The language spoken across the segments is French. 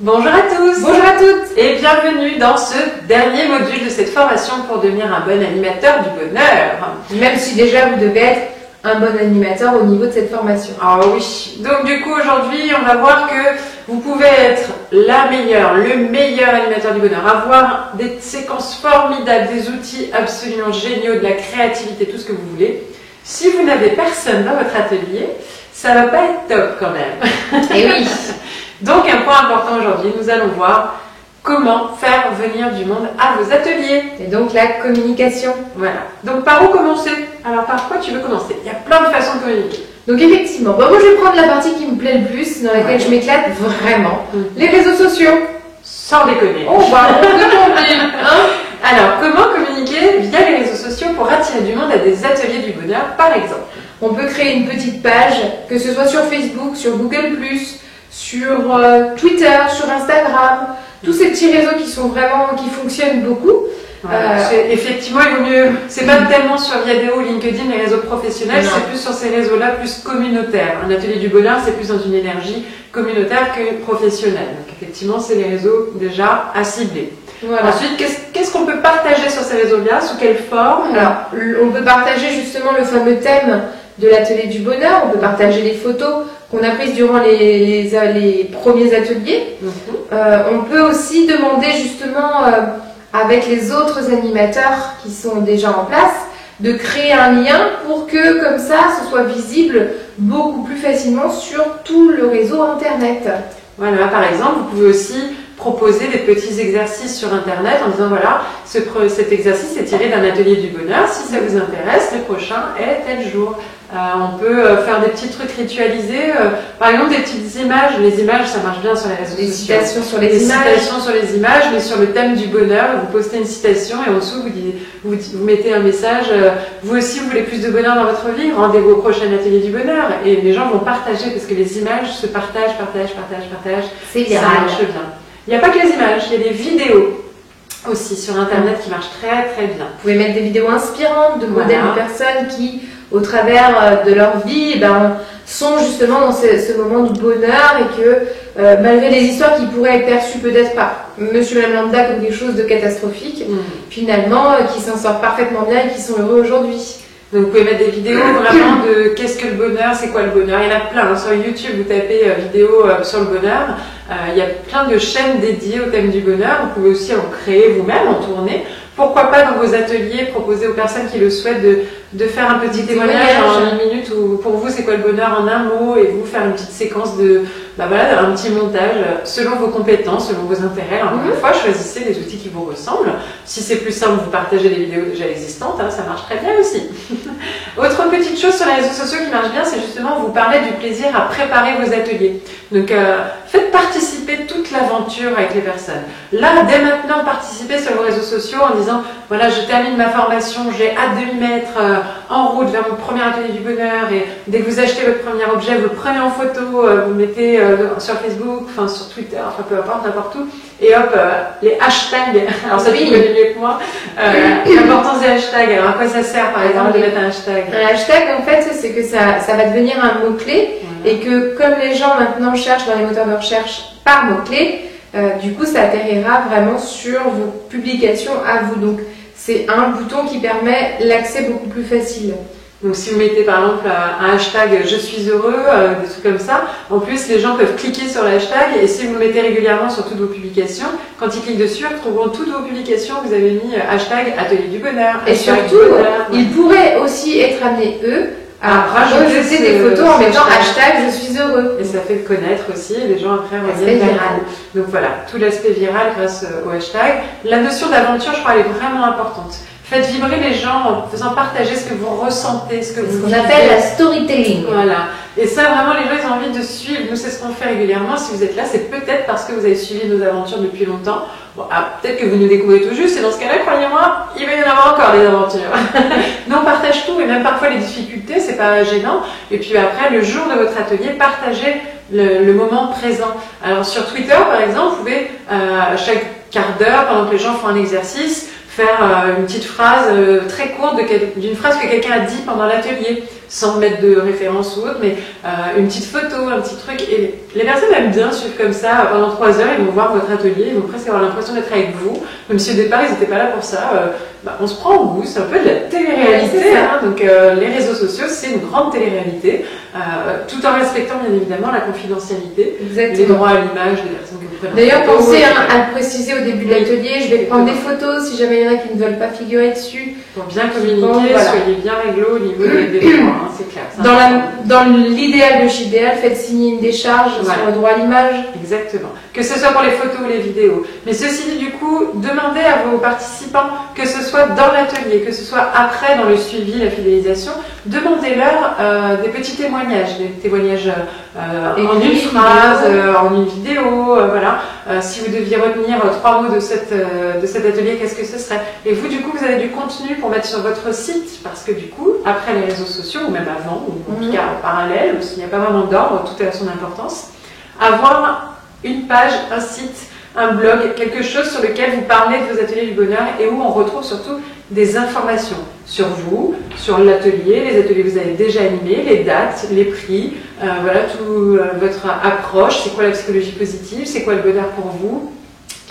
Bonjour à tous, bonjour à toutes et bienvenue dans ce dernier module de cette formation pour devenir un bon animateur du bonheur. Même si déjà vous devez être un bon animateur au niveau de cette formation. Ah oui, donc du coup aujourd'hui on va voir que vous pouvez être la meilleure, le meilleur animateur du bonheur, avoir des séquences formidables, des outils absolument géniaux, de la créativité, tout ce que vous voulez. Si vous n'avez personne dans votre atelier, ça va pas être top quand même. Et oui. Donc un point important aujourd'hui, nous allons voir comment faire venir du monde à vos ateliers. Et donc la communication. Voilà. Donc par où commencer? Alors par quoi tu veux commencer? Il y a plein de façons de communiquer. Donc effectivement, moi je vais prendre la partie qui me plaît le plus, dans laquelle je m'éclate vraiment. Les réseaux sociaux. Sans déconner. On va tomber. Alors comment communiquer via les réseaux sociaux pour attirer du monde à des ateliers du bonheur par exemple? On peut créer une petite page, que ce soit sur Facebook, sur Google+, sur Twitter, sur Instagram, tous ces petits réseaux qui fonctionnent beaucoup. Effectivement, il vaut mieux, c'est pas tellement sur Viadeo, LinkedIn, les réseaux professionnels, c'est plus sur ces réseaux-là, plus communautaires. Un atelier du bonheur, c'est plus dans une énergie communautaire que professionnelle. Donc effectivement, c'est les réseaux déjà à cibler. Voilà. Ensuite, qu'est-ce qu'on peut partager sur ces réseaux-là, sous quelle forme? Alors, on peut partager justement le fameux thème de l'atelier du bonheur, on peut partager les photos qu'on a prises durant les premiers ateliers. On peut aussi demander justement, avec les autres animateurs qui sont déjà en place, de créer un lien pour que comme ça, ce soit visible beaucoup plus facilement sur tout le réseau internet. Voilà, par exemple, vous pouvez aussi proposer des petits exercices sur internet en disant voilà, cet exercice est tiré d'un atelier du bonheur, si ça vous intéresse, le prochain est tel jour. On peut faire des petits trucs ritualisés, par exemple des petites images. Les images, ça marche bien sur les réseaux sociaux. Des citations sur les images. Citations sur les images, mais sur le thème du bonheur, vous postez une citation et en dessous vous mettez un message. Vous aussi, vous voulez plus de bonheur dans votre vie, rendez-vous au prochain atelier du bonheur. Et les gens vont partager parce que les images se partagent. C'est viral. Ça marche bien. Il n'y a pas que les images, il y a des vidéos aussi sur internet qui marchent très très bien. Vous pouvez mettre des vidéos inspirantes de modèles de personnes qui, au travers de leur vie, sont justement dans ce moment de bonheur et que malgré des histoires qui pourraient être perçues peut-être par monsieur et madame lambda comme quelque chose de catastrophique, finalement qui s'en sortent parfaitement bien et qui sont heureux aujourd'hui. Donc vous pouvez mettre des vidéos vraiment de qu'est-ce que le bonheur, c'est quoi le bonheur. Il y en a plein, sur YouTube vous tapez vidéo sur le bonheur, il y a plein de chaînes dédiées au thème du bonheur, vous pouvez aussi en créer vous-même, en tourner. Pourquoi pas dans vos ateliers proposer aux personnes qui le souhaitent de faire un petit témoignage en 1 minute où pour vous c'est quoi le bonheur en un mot et vous faire une petite séquence de un petit montage selon vos compétences, selon vos intérêts. Encore une fois, choisissez des outils qui vous ressemblent. Si c'est plus simple, vous partagez des vidéos déjà existantes, ça marche très bien aussi. Autre petite chose sur les réseaux sociaux qui marche bien, c'est justement vous parler du plaisir à préparer vos ateliers. Donc faites participer toute l'aventure avec les personnes. Là, dès maintenant, participez sur vos réseaux sociaux en disant voilà, je termine ma formation, j'ai hâte de m'y mettre en route vers mon premier atelier du bonheur et dès que vous achetez votre premier objet, vous le prenez en photo, vous le mettez sur Facebook, enfin sur Twitter, enfin peu importe, n'importe où, et hop, les hashtags, alors ça tu connais mieux que moi, l'importance des hashtags, alors à quoi ça sert par exemple de mettre un hashtag? Un hashtag en fait c'est que ça va devenir un mot-clé et que comme les gens maintenant cherchent dans les moteurs de recherche par mot-clé, du coup ça atterrira vraiment sur vos publications à vous. Donc c'est un bouton qui permet l'accès beaucoup plus facile. Donc si vous mettez par exemple un hashtag « je suis heureux », des trucs comme ça, en plus les gens peuvent cliquer sur le hashtag et si vous le mettez régulièrement sur toutes vos publications, quand ils cliquent dessus, ils retrouveront toutes vos publications, vous avez mis hashtag atelier du bonheur. Et surtout, ils pourraient aussi être amenés, eux, à rajouter des photos en mettant hashtag je suis heureux. Et ça fait connaître aussi, et les gens après reviennent viral. Donc voilà, tout l'aspect viral grâce au hashtag. La notion d'aventure, je crois, elle est vraiment importante. Faites vibrer les gens en faisant partager ce que vous ressentez, ce que vous vivez. Ce qu'on appelle la storytelling. Voilà. Et ça, vraiment, les gens, ils ont envie de suivre. Nous, c'est ce qu'on fait régulièrement. Si vous êtes là, c'est peut-être parce que vous avez suivi nos aventures depuis longtemps. Bon, peut-être que vous nous découvrez tout juste. Et dans ce cas-là, croyez-moi, il va y en avoir encore des aventures. Nous, on partage tout, et même parfois les difficultés, c'est pas gênant. Et puis après, le jour de votre atelier, partagez le moment présent. Alors, sur Twitter, par exemple, vous pouvez, chaque quart d'heure, pendant que les gens font un exercice, faire une petite phrase très courte d'une phrase que quelqu'un a dit pendant l'atelier, sans mettre de référence ou autre, mais une petite photo, un petit truc. Et les personnes aiment bien suivre comme ça pendant 3 heures, ils vont voir votre atelier, ils vont presque avoir l'impression d'être avec vous, même si au départ ils n'étaient pas là pour ça. On se prend au goût, c'est un peu de la télé-réalité. Hein, donc les réseaux sociaux, c'est une grande télé-réalité, tout en respectant bien évidemment la confidentialité, les droits à l'image des personnes que vous présentez. D'ailleurs, pensez à le préciser au début de l'atelier, je vais prendre des photos si jamais il y en a qui ne veulent pas figurer dessus. Pour bien communiquer, soyez bien réglo au niveau des droits, hein, c'est clair. Dans l'idéal de chez idéal, faites signer une décharge sur le droit à l'image. Exactement. Que ce soit pour les photos ou les vidéos. Mais ceci dit, du coup, demandez à vos participants, que ce soit dans l'atelier, que ce soit après dans le suivi, la fidélisation, demandez-leur des petits témoignages, en une phrase, en une vidéo, voilà. Si vous deviez retenir 3 mots de cet atelier, qu'est-ce que ce serait? Et vous, du coup, vous avez du contenu pour mettre sur votre site, parce que du coup, après les réseaux sociaux, ou même avant, ou en tout cas en parallèle, ou s'il n'y a pas vraiment d'ordre, tout est à son importance, avoir une page, un site, un blog, quelque chose sur lequel vous parlez de vos ateliers du bonheur et où on retrouve surtout des informations sur vous, sur l'atelier, les ateliers que vous avez déjà animés, les dates, les prix, voilà, tout votre approche, c'est quoi la psychologie positive, c'est quoi le bonheur pour vous,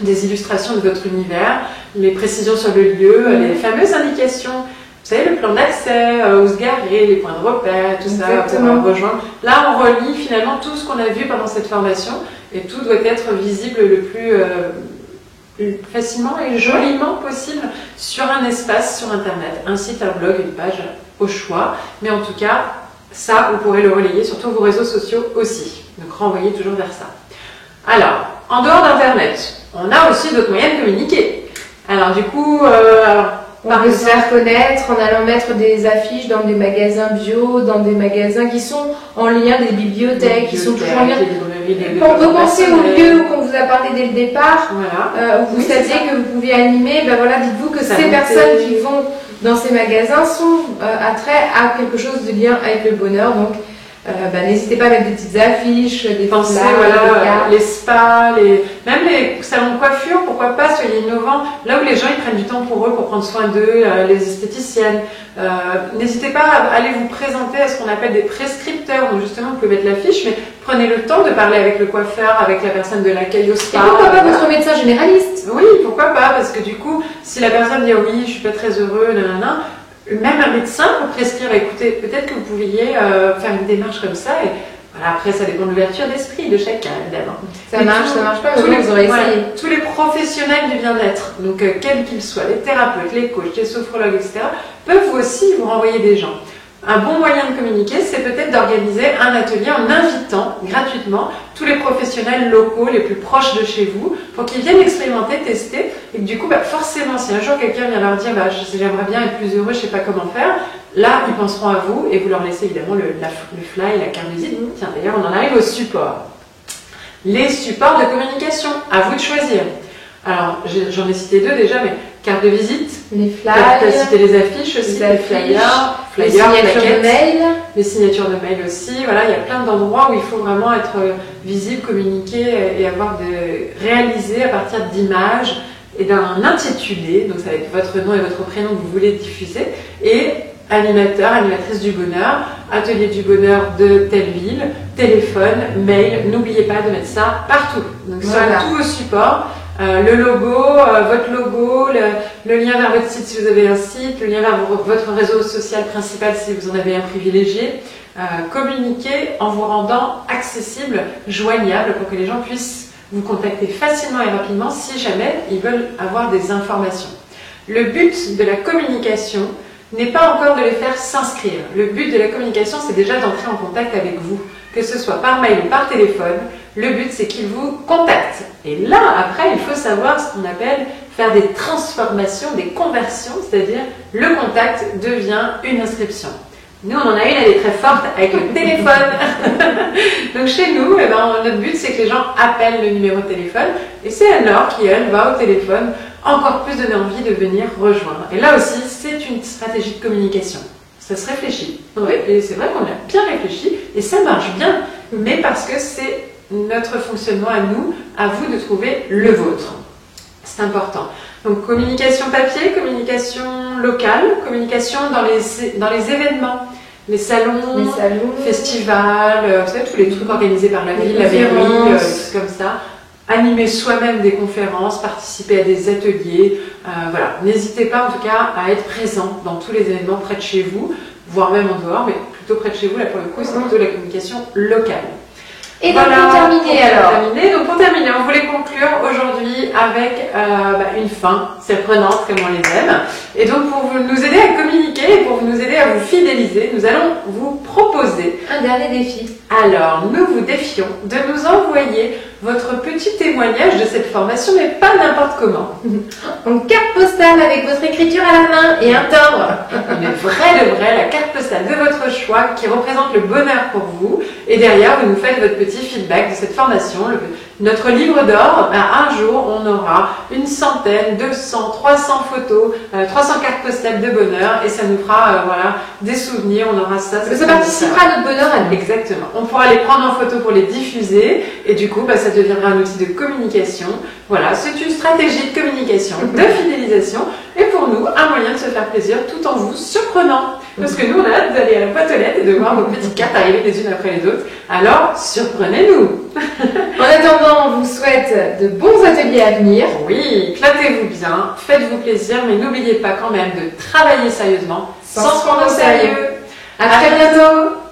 des illustrations de votre univers, les précisions sur le lieu, les fameuses indications. Vous savez, le plan d'accès, où se garer, les points de repère, tout ça, pour rejoindre. Là, on relie finalement tout ce qu'on a vu pendant cette formation et tout doit être visible le plus facilement et joliment possible sur un espace sur Internet. Un site, un blog, une page au choix. Mais en tout cas, ça, vous pourrez le relayer sur tous vos réseaux sociaux aussi. Donc, renvoyez toujours vers ça. Alors, en dehors d'Internet, on a aussi d'autres moyens de communiquer. Alors, du coup... on peut se faire connaître en allant mettre des affiches dans des magasins bio, dans des magasins qui sont en lien, des bibliothèques, qui sont toujours en lien. On peut penser au lieu qu'on vous a parlé dès le départ, où vous saviez que vous pouviez animer, ben voilà, dites-vous que ces personnes qui vont dans ces magasins sont attraits à quelque chose de lien avec le bonheur. Donc, n'hésitez pas à mettre des petites affiches, des pensées, les spas, même les salons de coiffure, pourquoi pas, soyez innovants. Là où les gens ils prennent du temps pour eux, pour prendre soin d'eux, les esthéticiennes. N'hésitez pas à aller vous présenter à ce qu'on appelle des prescripteurs. Donc justement, vous pouvez mettre l'affiche, mais prenez le temps de parler avec le coiffeur, avec la personne de l'accueil au spa. Et pourquoi pas votre médecin généraliste? Oui, pourquoi pas, parce que du coup, si la personne dit oui, je suis pas très heureux, nanana, même un médecin peut prescrire, écoutez, peut-être que vous pouviez faire une démarche comme ça. Et voilà, après, ça dépend de l'ouverture d'esprit de chacun, évidemment. Ça marche pas, vous aurez essayé. Tous les professionnels du bien-être, donc quels qu'ils soient, les thérapeutes, les coachs, les sophrologues, etc., peuvent aussi vous renvoyer des gens. Un bon moyen de communiquer, c'est peut-être d'organiser un atelier en invitant gratuitement tous les professionnels locaux les plus proches de chez vous pour qu'ils viennent expérimenter, tester et que du coup, forcément, si un jour quelqu'un vient leur dire j'aimerais bien être plus heureux, je ne sais pas comment faire, là, ils penseront à vous et vous leur laissez évidemment le fly, la carte de visite. Tiens, d'ailleurs, on en arrive aux supports. Les supports de communication, à vous de choisir. Alors, j'en ai cité 2 déjà, mais carte de visite, les flyers, tu as cité les affiches aussi, les flyers, les signatures de mail. Les signatures de mail aussi. Voilà, il y a plein d'endroits où il faut vraiment être visible, communiquer et réaliser à partir d'images et d'un intitulé. Donc, ça va être votre nom et votre prénom que vous voulez diffuser. Et animateur, animatrice du bonheur, atelier du bonheur de telle ville, téléphone, mail. N'oubliez pas de mettre ça partout. Donc, sur tous vos supports. Le logo, votre logo, le lien vers votre site si vous avez un site, le lien vers votre réseau social principal si vous en avez un privilégié. Communiquez en vous rendant accessible, joignable pour que les gens puissent vous contacter facilement et rapidement si jamais ils veulent avoir des informations. Le but de la communication n'est pas encore de les faire s'inscrire. Le but de la communication, c'est déjà d'entrer en contact avec vous, que ce soit par mail ou par téléphone. Le but, c'est qu'ils vous contactent. Et là, après, il faut savoir ce qu'on appelle faire des transformations, des conversions, c'est-à-dire le contact devient une inscription. Nous, on en a une, elle est très forte avec le téléphone. Donc chez nous, eh ben, notre but, c'est que les gens appellent le numéro de téléphone. Et c'est Anne-Laure qui, elle, va au téléphone encore plus donner envie de venir rejoindre. Et là aussi, c'est une stratégie de communication. Ça se réfléchit. Oui, et c'est vrai qu'on a bien réfléchi et ça marche bien. Mais parce que c'est notre fonctionnement à nous, à vous de trouver le vôtre. C'est important. Donc communication papier, communication locale, communication dans les événements, les salons, festivals, vous savez, tous les trucs organisés par la ville, la mairie, des trucs comme ça. Animer soi-même des conférences, participer à des ateliers, voilà. N'hésitez pas en tout cas à être présent dans tous les événements près de chez vous, voire même en dehors, mais plutôt près de chez vous, là pour le coup, c'est plutôt la communication locale. Et donc voilà, pour terminer, on voulait conclure aujourd'hui avec une fin surprenante comme on les aime. Et donc pour nous aider à communiquer et pour nous aider à vous fidéliser, nous allons vous proposer un dernier défi. Alors, nous vous défions de nous envoyer votre petit témoignage de cette formation, mais pas n'importe comment. En carte postale avec votre écriture à la main et un timbre. Une vraie de vraie, la carte postale de votre choix qui représente le bonheur pour vous. Et derrière, vous nous faites votre petit feedback de cette formation. Notre livre d'or, un jour, on aura 100, 200, 300 photos, 300 cartes postales de bonheur et ça nous fera des souvenirs, on aura ça. Ça participera à notre bonheur à nous. Exactement. On pourra les prendre en photo pour les diffuser et du coup, ça deviendra un outil de communication. Voilà, c'est une stratégie de communication, de fidélisation et pour nous, un moyen de se faire plaisir tout en vous surprenant. Parce que nous, on a hâte d'aller à la boîte aux lettres et de voir vos petites cartes arriver les unes après les autres. Alors, surprenez-nous. En attendant, on vous souhaite de bons ateliers à venir. Oui, éclatez-vous bien, faites-vous plaisir, mais n'oubliez pas quand même de travailler sérieusement sans se prendre au sérieux. À très bientôt.